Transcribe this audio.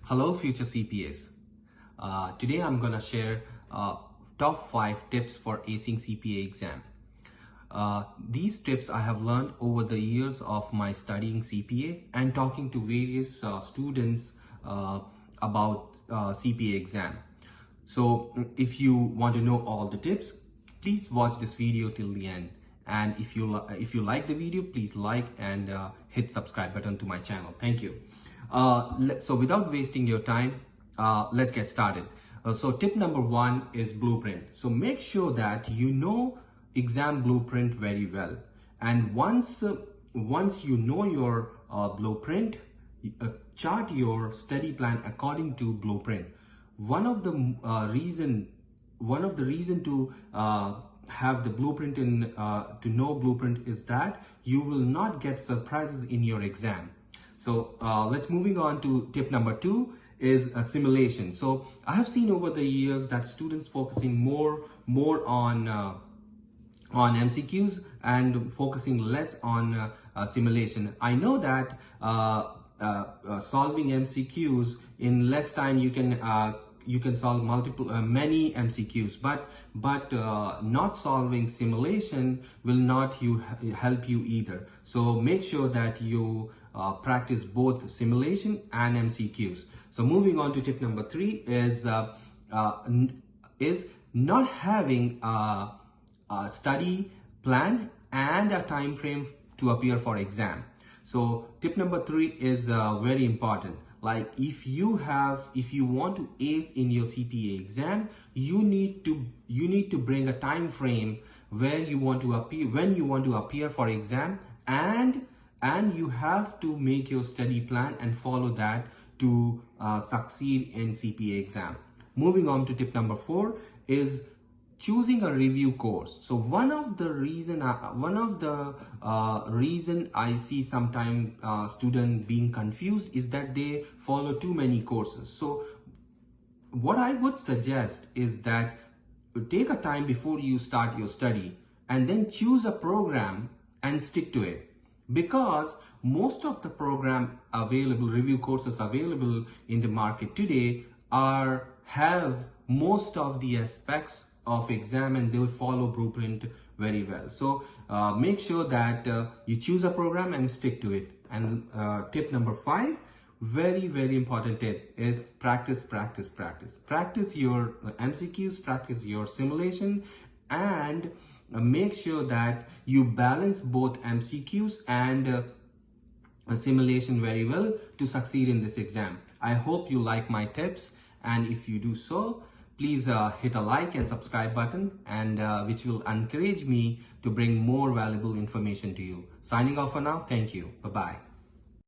Hello future CPAs. Today I'm gonna share top 5 tips for acing CPA exam. These tips I have learned over the years of my studying CPA and talking to various students about CPA exam. So if you want to know all the tips, please watch this video till the end. And if you like the video, please like and hit subscribe button to my channel. Thank you. So without wasting your time, let's get started. So tip number 1 is blueprint. So make sure that you know exam blueprint very well. And once you know your blueprint, chart your study plan according to blueprint. One of the reason to have the blueprint to know blueprint is that you will not get surprises in your exam. So let's moving on to tip number 2 is a simulation. So I have seen over the years that students focusing more on MCQs and focusing less on simulation. I know that solving MCQs in less time you can solve many MCQs, but not solving simulation will not help you either. So make sure that you practice both simulation and MCQs. So moving on to tip number 3 is not having a study plan and a time frame to appear for exam. So tip number 3 is very important. Like if you want to ace in your CPA exam, you need to bring a time frame where you want to appear, when you want to appear for exam, and you have to make your study plan and follow that to succeed in CPA exam. Moving on to tip number 4 is choosing a review course. So one of the reason I see sometimes student being confused is that they follow too many courses. So what I would suggest is that take a time before you start your study and then choose a program and stick to it, because most of the review courses available in the market today have most of the aspects of exam and they will follow blueprint very well. So make sure that you choose a program and stick to it. And tip number 5, very important tip is practice your MCQs, practice your simulation, and make sure that you balance both MCQs and simulation very well to succeed in this exam. I hope you like my tips, and if you do so, please hit a like and subscribe button, and which will encourage me to bring more valuable information to you. Signing off for now. Thank you. Bye-bye.